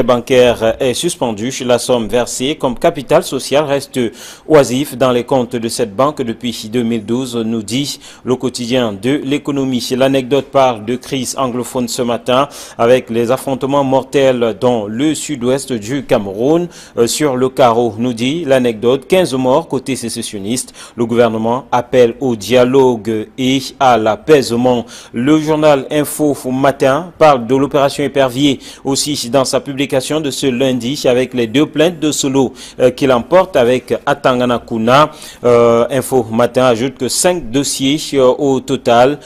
bancaire est suspendu. La somme versée comme capital social reste oisif dans les comptes de cette banque depuis 2012, nous dit le quotidien de l'économie. L'anecdote parle de crise anglophone ce matin avec les affrontements mortels dans le sud-ouest du Cameroun. Sur le carreau, nous dit l'anecdote, 15 morts côté sécessionniste. Le gouvernement appelle au dialogue et à l'apaisement. Le journal Info Matin parle de l'opération Épervier aussi dans sa publication de ce lundi avec les deux plaintes de Solo qu'il emporte avec Atangana Kuna. Info Matin ajoute que 5 dossiers au total,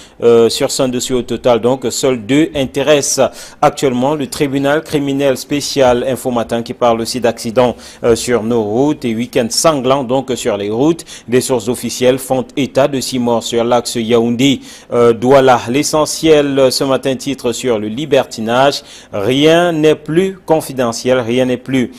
sur 100 dossiers au total, donc seuls 2 intéressent actuellement le tribunal criminel spécial. Info Matin qui parle aussi d'accidents sur nos routes et week-ends sanglants donc sur les routes. Des sources officielles font état de 6 morts sur l'axe Yaoundé-Douala. L'essentiel ce matin titre sur le libertinage. Rien n'est plus confidentiel, rien n'est plus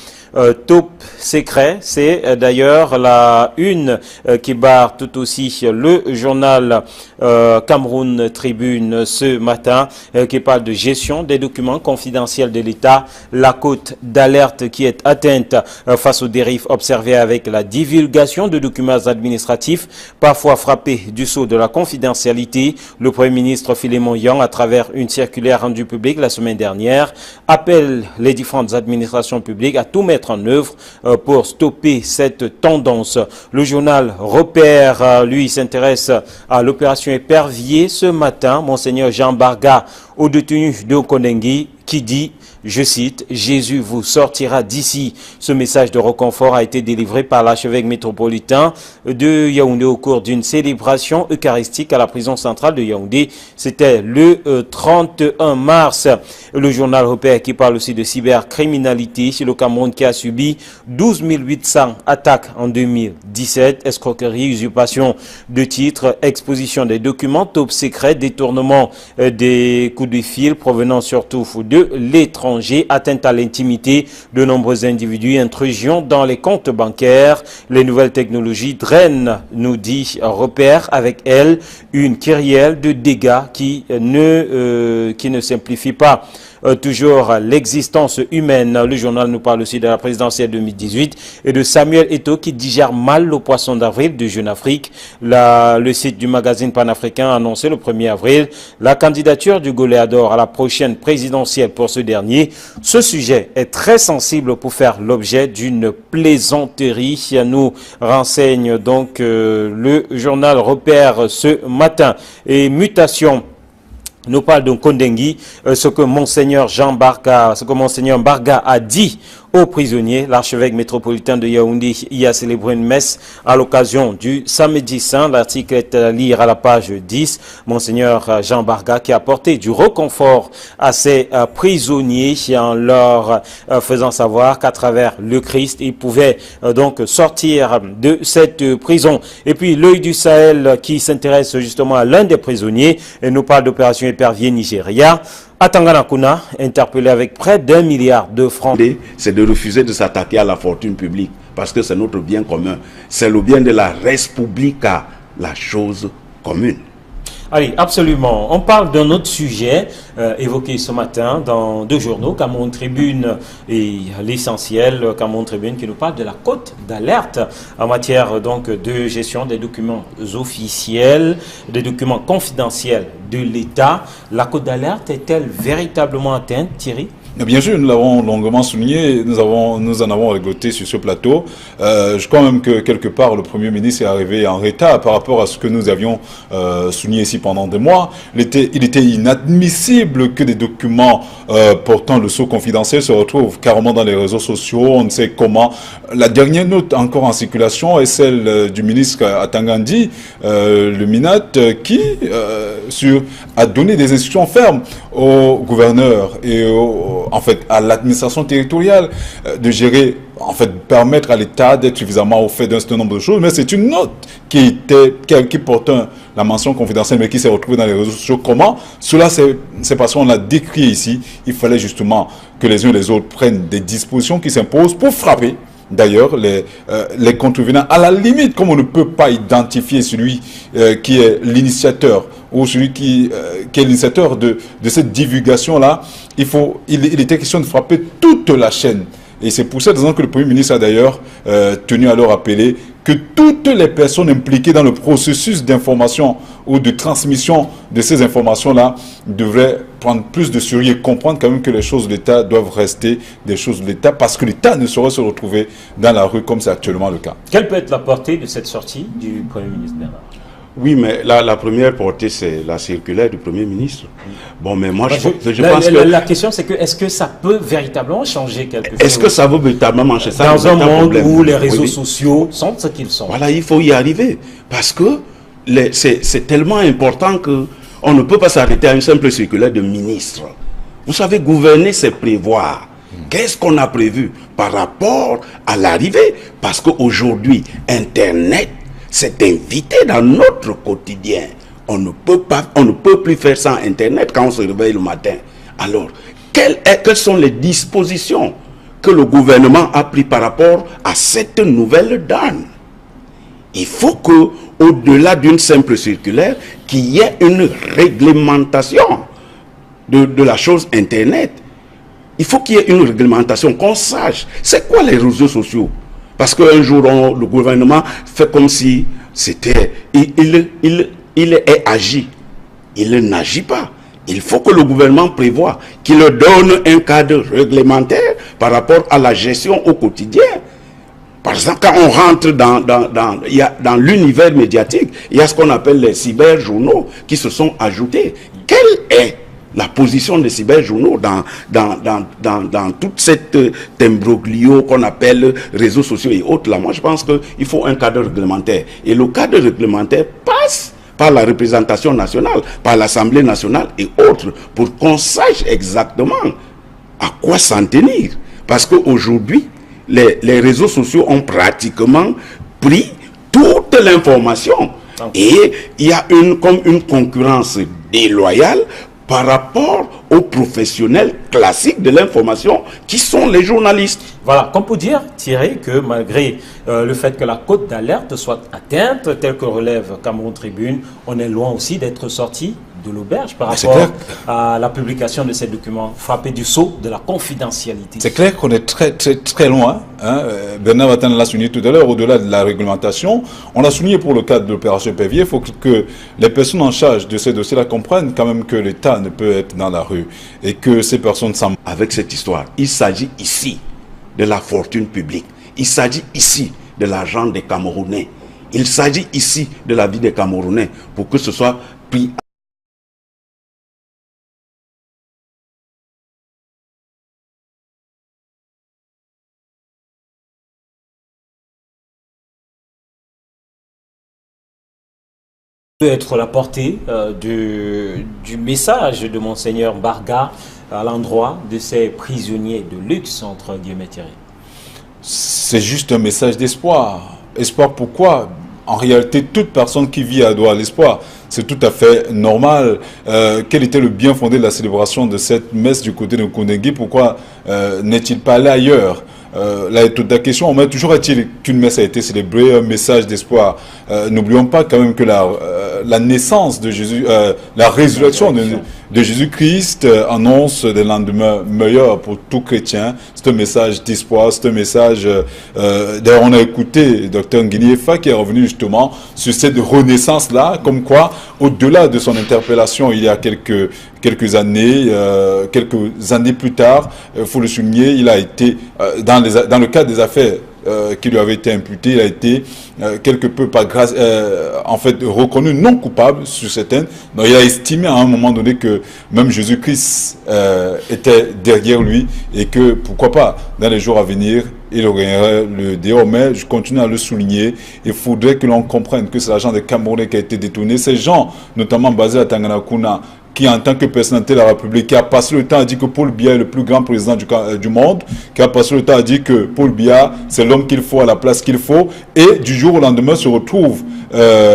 top secret. C'est d'ailleurs la une qui barre tout aussi le journal Cameroun Tribune ce matin qui parle de gestion des documents confidentiels de l'État. La cote d'alerte qui est atteinte face aux dérives observées avec la divulgation de documents administratifs parfois frappés du sceau de la confidentialité. Le Premier ministre Philémon Yang, à travers une circulaire rendue publique la semaine dernière, appelle les différentes administrations publiques à tout mettre en œuvre pour stopper cette tendance. Le journal Repère, lui, s'intéresse à l'opération Épervier ce matin. Monseigneur Jean Barga, au détenu de Kondengi, qui dit, je cite, « Jésus vous sortira d'ici ». Ce message de réconfort a été délivré par l'archevêque métropolitain de Yaoundé au cours d'une célébration eucharistique à la prison centrale de Yaoundé. C'était le 31 mars. Le journal Repère qui parle aussi de cybercriminalité. Le Cameroun qui a subi 12 800 attaques en 2017. Escroquerie, usurpation de titres, exposition des documents top secrets, détournement des coups de fil provenant surtout de l'étranger, atteinte à l'intimité de nombreux individus, intrusion dans les comptes bancaires. Les nouvelles technologies drainent, nous dit Repère, avec elles une kyrielle de dégâts qui ne simplifie pas toujours l'existence humaine. Le journal nous parle aussi de la présidentielle 2018 et de Samuel Eto'o qui digère mal le poisson d'avril de Jeune Afrique. Le site du magazine panafricain a annoncé le 1er avril la candidature du Goléador à la prochaine présidentielle pour ce dernier. Ce sujet est très sensible pour faire l'objet d'une plaisanterie. Nous renseigne donc le journal Repère ce matin. Et mutation nous parle de Kondengi, ce que Monseigneur Barga a dit aux prisonniers. L'archevêque métropolitain de Yaoundé y a célébré une messe à l'occasion du Samedi Saint. L'article est à lire à la page 10. Monseigneur Jean Barga qui a apporté du réconfort à ces prisonniers en leur faisant savoir qu'à travers le Christ, ils pouvaient donc sortir de cette prison. Et puis l'œil du Sahel qui s'intéresse justement à l'un des prisonniers et nous parle d'opération Épervier Nigeria. Atanganakuna, interpellé avec près d'1 milliard de francs. C'est de refuser de s'attaquer à la fortune publique parce que c'est notre bien commun. C'est le bien de la res publica, la chose commune. Allez, absolument. On parle d'un autre sujet évoqué ce matin dans 2 journaux, Cameroun Tribune et l'essentiel, Cameroun Tribune, qui nous parle de la cote d'alerte en matière donc de gestion des documents officiels, des documents confidentiels de l'État. La cote d'alerte est-elle véritablement atteinte, Thierry ? Bien sûr, nous l'avons longuement souligné, nous en avons récolté sur ce plateau. Je crois même que quelque part, le Premier ministre est arrivé en retard par rapport à ce que nous avions souligné ici pendant des mois. Il était inadmissible que des documents portant le sceau confidentiel se retrouvent carrément dans les réseaux sociaux, on ne sait comment. La dernière note encore en circulation est celle du ministre Atangandi, le MINAT, qui a donné des instructions fermes au gouverneur et à l'administration territoriale de gérer, permettre à l'État d'être suffisamment au fait d'un certain nombre de choses. Mais c'est une note qui portait la mention confidentielle, mais qui s'est retrouvée dans les réseaux sociaux. Comment? Cela, c'est parce qu'on l'a décrit ici. Il fallait justement que les uns et les autres prennent des dispositions qui s'imposent pour frapper. D'ailleurs, les contrevenants, à la limite, comme on ne peut pas identifier celui qui est l'initiateur ou celui qui est l'initiateur de cette divulgation-là, il était question de frapper toute la chaîne. Et c'est pour cette raison que le Premier ministre a d'ailleurs tenu à leur rappeler que toutes les personnes impliquées dans le processus d'information ou de transmission de ces informations-là devraient prendre plus de sérieux et comprendre quand même que les choses de l'État doivent rester des choses de l'État parce que l'État ne saurait se retrouver dans la rue comme c'est actuellement le cas. Quelle peut être la portée de cette sortie du Premier ministre Bernard ? Oui, mais la première portée, c'est la circulaire du Premier ministre. Bon, mais moi, je pense que... La question, c'est que est-ce que ça peut véritablement changer quelque chose? Est-ce que ça veut véritablement changer ça? Dans un monde où les réseaux sociaux sont ce qu'ils sont. Voilà, il faut y arriver. Parce que c'est tellement important qu'on ne peut pas s'arrêter à une simple circulaire de ministre. Vous savez, gouverner, c'est prévoir. Qu'est-ce qu'on a prévu par rapport à l'arrivée? Parce qu'aujourd'hui, Internet c'est invité dans notre quotidien. On ne peut plus faire sans Internet quand on se réveille le matin. Alors, quelles sont les dispositions que le gouvernement a prises par rapport à cette nouvelle donne? Il faut que, au-delà d'une simple circulaire, qu'il y ait une réglementation de la chose Internet. Il faut qu'il y ait une réglementation, qu'on sache c'est quoi les réseaux sociaux. Parce qu'un jour, le gouvernement fait comme si c'était... Il est agi. Il n'agit pas. Il faut que le gouvernement prévoie, qu'il donne un cadre réglementaire par rapport à la gestion au quotidien. Par exemple, quand on rentre dans l'univers médiatique, il y a ce qu'on appelle les cyberjournaux qui se sont ajoutés. Quelle est la position des cyberjournaux dans toute cette imbroglio qu'on appelle réseaux sociaux et autres là? Moi, je pense qu'il faut un cadre réglementaire. Et le cadre réglementaire passe par la représentation nationale, par l'Assemblée nationale et autres, pour qu'on sache exactement à quoi s'en tenir. Parce qu'aujourd'hui, les réseaux sociaux ont pratiquement pris toute l'information. Et il y a comme une concurrence déloyale par rapport aux professionnels classiques de l'information qui sont les journalistes. Voilà, comme pour dire, Thierry, que malgré le fait que la cote d'alerte soit atteinte, telle que relève Cameroun Tribune, on est loin aussi d'être sorti de l'auberge par rapport à la publication de ces documents frappés du sceau de la confidentialité. C'est clair qu'on est très loin. Bernard Vatan l'a souligné tout à l'heure, au-delà de la réglementation. On l'a souligné pour le cadre de l'opération Épervier. Il faut que les personnes en charge de ces dossiers-là comprennent quand même que l'État ne peut être dans la rue et que ces personnes s'en... Avec cette histoire, il s'agit ici de la fortune publique. Il s'agit ici de l'argent des Camerounais. Il s'agit ici de la vie des Camerounais pour que ce soit pris Peut être la portée du message de Monseigneur Barga à l'endroit de ces prisonniers de luxe, entre guillemets, Thierry? C'est juste un message d'espoir. Espoir pourquoi? En réalité, toute personne qui vit a droit à l'espoir. C'est tout à fait normal. Quel était le bien fondé de la célébration de cette messe du côté de Kondengui? Pourquoi n'est-il pas allé ailleurs? Là est toute la question. Mais toujours est-il qu'une messe a été célébrée, un message d'espoir. N'oublions pas quand même que la naissance de Jésus, la résurrection de Jésus-Christ annonce des lendemains meilleurs pour tout chrétien. C'est un message d'espoir, c'est un message... D'ailleurs, on a écouté Dr Nguyefa qui est revenu justement sur cette renaissance-là, comme quoi, au-delà de son interpellation il y a quelques années plus tard, il faut le souligner, il a été, dans le cadre des affaires qui lui avait été imputées, il a été quelque peu par grâce, en fait, reconnu non coupable sur certaines. Donc il a estimé à un moment donné que même Jésus-Christ était derrière lui et que, pourquoi pas, dans les jours à venir, il aurait le dehors. Mais je continue à le souligner, il faudrait que l'on comprenne que c'est l'argent des Camerounais qui a été détourné. Ces gens, notamment basés à Tanganakuna, qui en tant que personnalité de la République, qui a passé le temps à dire que Paul Biya est le plus grand président du monde, qui a passé le temps à dire que Paul Biya, c'est l'homme qu'il faut à la place qu'il faut, et du jour au lendemain se retrouve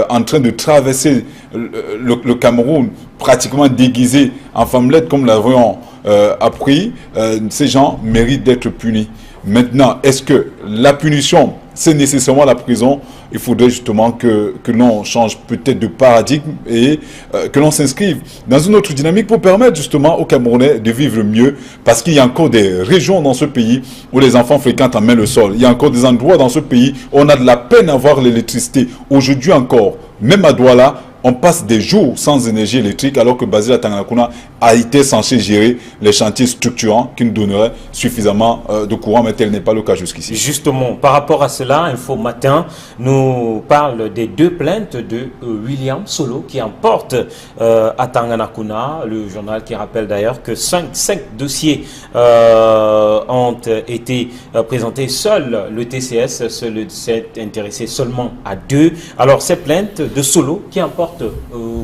en train de traverser le Cameroun, pratiquement déguisé en femmelette, comme l'avons appris. Ces gens méritent d'être punis. Maintenant, est-ce que la punition, c'est nécessairement la prison? Il faudrait justement que l'on change peut-être de paradigme et que l'on s'inscrive dans une autre dynamique pour permettre justement aux Camerounais de vivre mieux, parce qu'il y a encore des régions dans ce pays où les enfants fréquentent en main le sol. Il y a encore des endroits dans ce pays où on a de la peine à avoir l'électricité. Aujourd'hui encore, même à Douala, on passe des jours sans énergie électrique, alors que Basile Tanganakuna a été censé gérer les chantiers structurants qui nous donneraient suffisamment de courant, mais tel n'est pas le cas jusqu'ici. Justement, par rapport à cela, Info Matin nous parle des deux plaintes de William Solo qui emporte à Tanganakuna, le journal qui rappelle d'ailleurs que cinq dossiers ont été présentés. Seul le TCS s'est intéressé seulement à 2. Alors ces plaintes de Solo qui emportent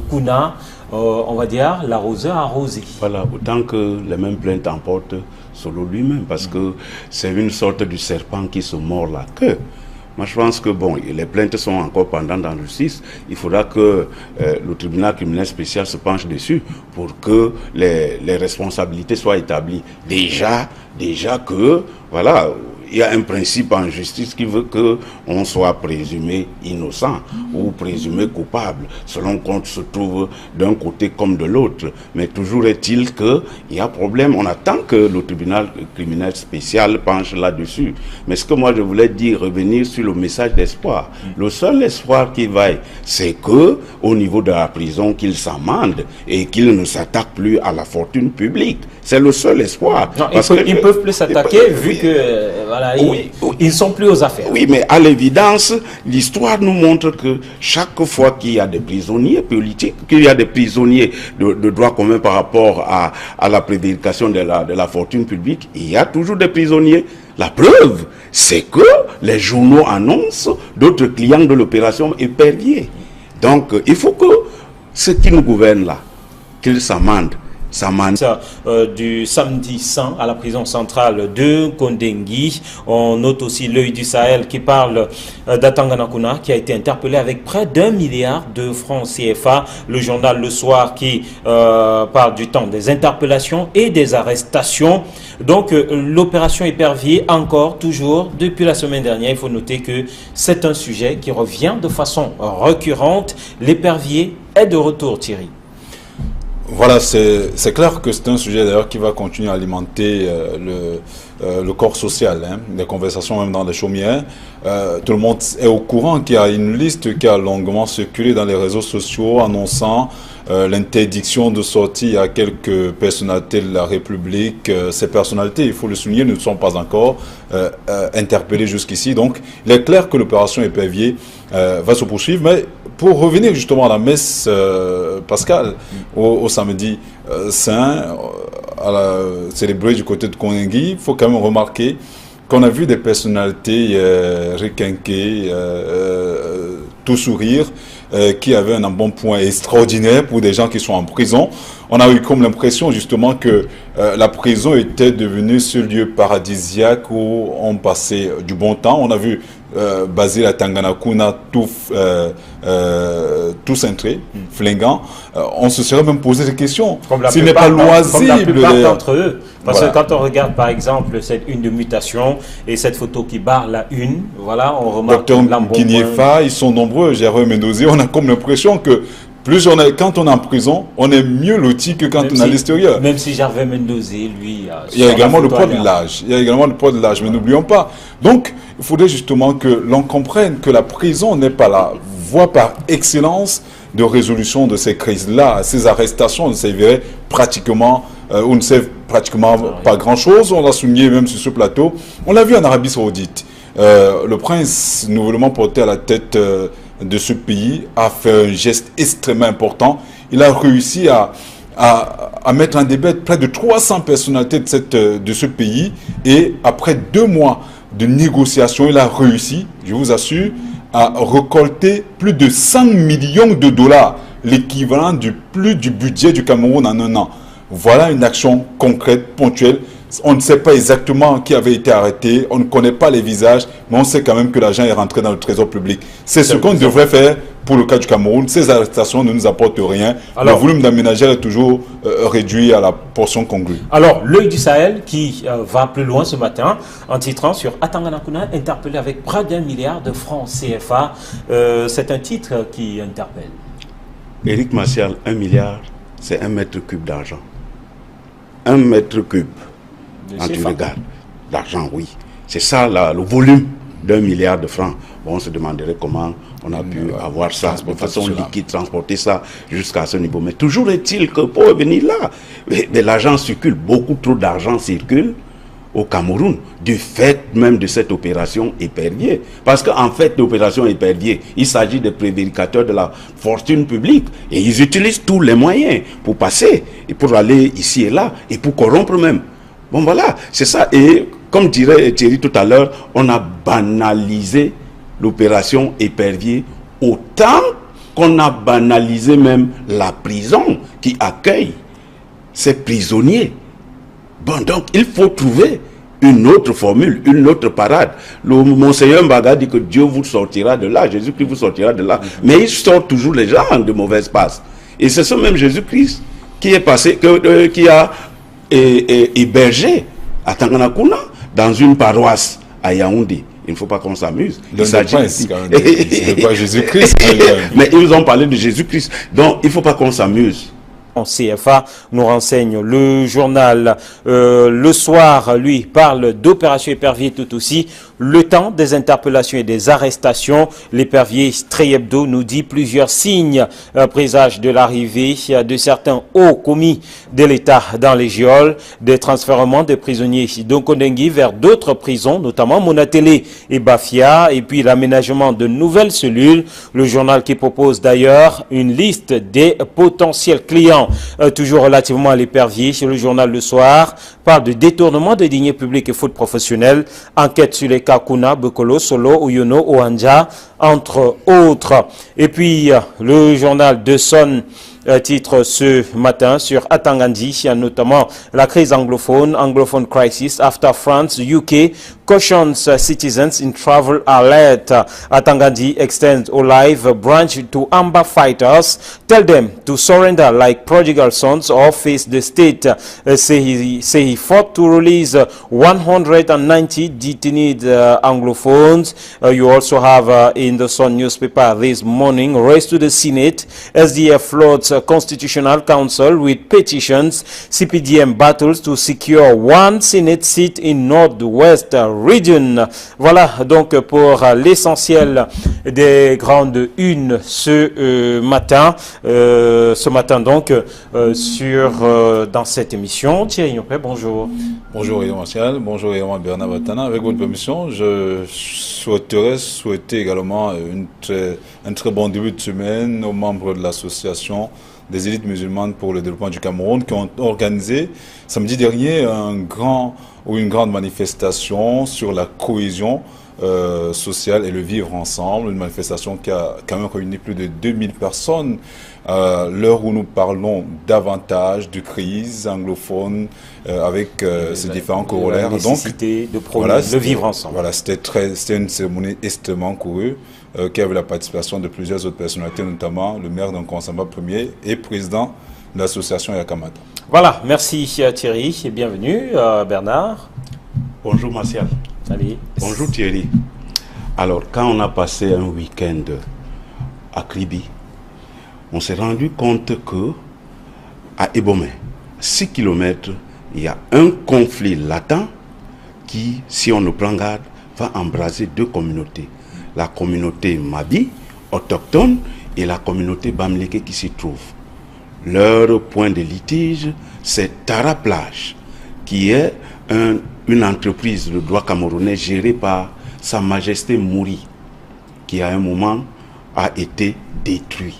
Kuna, on va dire, l'arroseur arrosé. Voilà, autant que les mêmes plaintes emportent Solo lui-même, parce que c'est une sorte de serpent qui se mord la queue. Moi, je pense que, bon, les plaintes sont encore pendantes dans la justice. Il faudra que le tribunal criminel spécial se penche dessus pour que les responsabilités soient établies. Déjà que, voilà, il y a un principe en justice qui veut qu'on soit présumé innocent ou présumé coupable, selon qu'on se trouve d'un côté comme de l'autre. Mais toujours est-il qu'il y a problème. On attend que le tribunal criminel spécial penche là-dessus. Mais ce que moi je voulais dire, revenir sur le message d'espoir. Le seul espoir qui vaille, c'est que au niveau de la prison, qu'il s'amende et qu'il ne s'attaque plus à la fortune publique. C'est le seul espoir. Non, ils ne peuvent plus s'attaquer vu que voilà, ils ne sont plus aux affaires. Oui, mais à l'évidence, l'histoire nous montre que chaque fois qu'il y a des prisonniers politiques, qu'il y a des prisonniers de droit commun par rapport à la prédication de la fortune publique, il y a toujours des prisonniers. La preuve, c'est que les journaux annoncent d'autres clients de l'opération épervier. Donc, il faut que ceux qui nous gouvernent là, qu'ils s'amendent. Du samedi 100 à la prison centrale de Kondengui. On note aussi l'œil du Sahel qui parle d'Atanganakuna qui a été interpellé avec près d'1 milliard de francs CFA. Le journal Le Soir qui parle du temps des interpellations et des arrestations. Donc l'opération épervier encore, toujours, depuis la semaine dernière. Il faut noter que c'est un sujet qui revient de façon récurrente. L'épervier est de retour, Thierry. Voilà, c'est clair que c'est un sujet d'ailleurs qui va continuer à alimenter le corps social, hein, les conversations même dans les chaumières. Tout le monde est au courant qu'il y a une liste qui a longuement circulé dans les réseaux sociaux annonçant l'interdiction de sortie à quelques personnalités de la République. Ces personnalités, il faut le souligner, ne sont pas encore interpellées jusqu'ici. Donc, il est clair que l'opération épervier va se poursuivre, mais pour revenir justement à la messe pascale au samedi saint, célébrée du côté de Kondengui, il faut quand même remarquer qu'on a vu des personnalités requinquer, tout sourire, qui avait un embonpoint extraordinaire pour des gens qui sont en prison. On a eu comme l'impression justement que la prison était devenue ce lieu paradisiaque où on passait du bon temps. On a vu Basile à Tanganakuna tout cintré, flingant. On se serait même posé des questions. S'il n'est pas loisible. Comme la plupart d'entre eux. Parce que quand on regarde par exemple cette une de mutation et cette photo qui barre la une, voilà, on remarque Docteur Kiniefa, ils sont nombreux, Jérôme Mendozi, on a comme l'impression que quand on est en prison, on est mieux loti que quand on est à l'extérieur. Même si Gervais Mendozi, lui... il y a également le poids de l'âge. Il y a également le poids de l'âge, mais n'oublions pas. Donc, il faudrait justement que l'on comprenne que la prison n'est pas la voie par excellence de résolution de ces crises-là. Ces arrestations ne serviraient pratiquement, ou ne servent pratiquement pas grand-chose. On l'a souligné même sur ce plateau. On l'a vu en Arabie Saoudite. Le prince nouvellement porté à la tête de ce pays a fait un geste extrêmement important. Il a réussi à mettre en débat près de 300 personnalités de ce pays et après 2 mois de négociations, il a réussi, je vous assure, à récolter plus de 100 millions de dollars, l'équivalent du budget du Cameroun en 1 an. Voilà une action concrète, ponctuelle. On ne sait pas exactement qui avait été arrêté, on ne connaît pas les visages, mais on sait quand même que l'argent est rentré dans le trésor public. C'est ce qu'on devrait faire pour le cas du Cameroun. Ces arrestations ne nous apportent rien. Le volume d'aménageurs est toujours réduit à la portion congrue. Alors, l'œil du Sahel qui va plus loin ce matin en titrant sur Atanganakuna, interpellé avec près d'1 milliard de francs CFA. C'est un titre qui interpelle. Éric Martial, 1 milliard, c'est 1 mètre cube d'argent. 1 mètre cube. Quand tu regardes, l'argent, oui. C'est ça le volume d'1 milliard de francs. Bon, on se demanderait comment on a pu avoir ça de façon liquide, transporter ça jusqu'à ce niveau. Mais toujours est-il que pour revenir là, mais l'argent circule, beaucoup trop d'argent circule au Cameroun, du fait même de cette opération épervier. Parce qu'en fait, l'opération épervier, il s'agit des prévaricateurs de la fortune publique. Et ils utilisent tous les moyens pour passer, et pour aller ici et là, et pour corrompre même. Bon voilà, c'est ça. Et comme dirait Thierry tout à l'heure, on a banalisé l'opération épervier autant qu'on a banalisé même la prison qui accueille ces prisonniers. Bon, donc il faut trouver une autre formule, une autre parade. Le Monseigneur Mbaga dit que Dieu vous sortira de là, Jésus-Christ vous sortira de là. Mais il sort toujours les gens de mauvaise passe. Et c'est ce même Jésus-Christ qui est passé, qui a hébergé à Tanganakuna dans une paroisse à Yaoundé. Il ne faut pas qu'on s'amuse. Il s'agit pas Jésus-Christ. Mais ils ont parlé de Jésus-Christ. Donc il ne faut pas qu'on s'amuse. En CFA nous renseigne le journal. Le soir, lui, parle d'opération épervier tout aussi. Le temps des interpellations et des arrestations. L'épervier Stray Hebdo nous dit plusieurs signes présagent de l'arrivée de certains hauts commis de l'État dans les geôles, des transfèrements des prisonniers d'Onkondengui vers d'autres prisons, notamment Monatélé et Bafia, et puis l'aménagement de nouvelles cellules. Le journal qui propose d'ailleurs une liste des potentiels clients. Toujours relativement à l'épervier, sur le journal Le Soir, parle de détournement de deniers publics et fautes professionnelles, enquête sur les cas Kuna, Bokolo, Solo, Ouyono, Oanja, entre autres. Et puis, le journal De Son titre ce matin sur Atangandi, notamment la crise anglophone crisis after France, UK cautions citizens in travel alert. Atangandi extends Olive branch to Amba fighters, tell them to surrender like prodigal sons or face the state. Say he fought to release 190 detained anglophones. You also have in the Sun newspaper this morning, race to the Senate, SDF floats Constitutional Council with petitions, CPDM battles to secure 1 Senate seat in Northwest Region. Voilà donc pour l'essentiel des grandes unes ce matin. Donc dans cette émission. Thierry Nyopé, bonjour. Bonjour Rayon Martial, bonjour Rayon Bernard Batana. Avec votre permission, je souhaiter également un très bon début de semaine aux membres de l'association des élites musulmanes pour le développement du Cameroun qui ont organisé samedi dernier une grande manifestation sur la cohésion social et le vivre ensemble, une manifestation qui a quand même réuni plus de 2000 personnes. L'heure où nous parlons davantage de crise anglophone avec ces différents corollaires. La nécessité de le vivre ensemble. Voilà, c'était une cérémonie extrêmement courue qui avait la participation de plusieurs autres personnalités, notamment le maire d'Nkonkamba premier et président de l'association Yakamata. Voilà, merci Thierry et bienvenue Bernard. Bonjour Martial. Allez. Bonjour Thierry. Alors, quand on a passé un week-end à Kribi, on s'est rendu compte que à Ebomé, 6 km, il y a un conflit latent qui, si on ne prend garde, va embraser deux communautés. La communauté Mabi, autochtone, et la communauté Bamleke qui s'y trouve. Leur point de litige, c'est Tara Plage, qui est une entreprise de droit camerounais gérée par Sa Majesté Mouri, qui à un moment a été détruit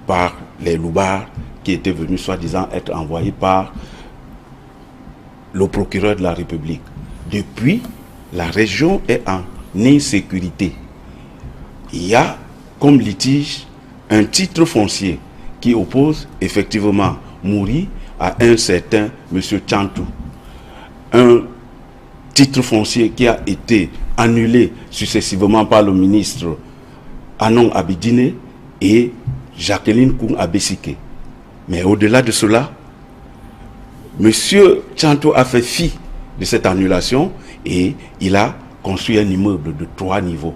par les loubards qui étaient venus soi-disant être envoyés par le procureur de la République. Depuis, la région est en insécurité. Il y a comme litige un titre foncier qui oppose effectivement Mouri à un certain M. Chantou. Un titre foncier qui a été annulé successivement par le ministre Anon Abidine et Jacqueline Koum Abessike. Mais au-delà de cela, M. Chantou a fait fi de cette annulation et il a construit un immeuble de 3 niveaux.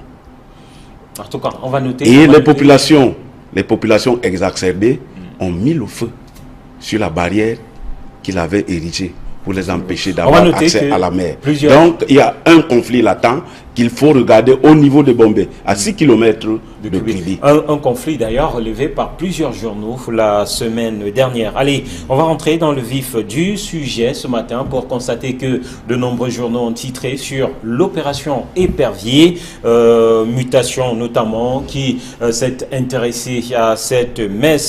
En tout cas, on va noter. Et les populations exacerbées ont mis le feu sur la barrière qu'il avait érigée pour les empêcher d'avoir accès à la mer. Donc, il y a un conflit latent qu'il faut regarder au niveau de Bombay, à 6 km de Kribi. Un conflit d'ailleurs relevé par plusieurs journaux la semaine dernière. Allez, on va rentrer dans le vif du sujet ce matin pour constater que de nombreux journaux ont titré sur l'opération Épervier, mutation notamment, qui s'est intéressée à cette messe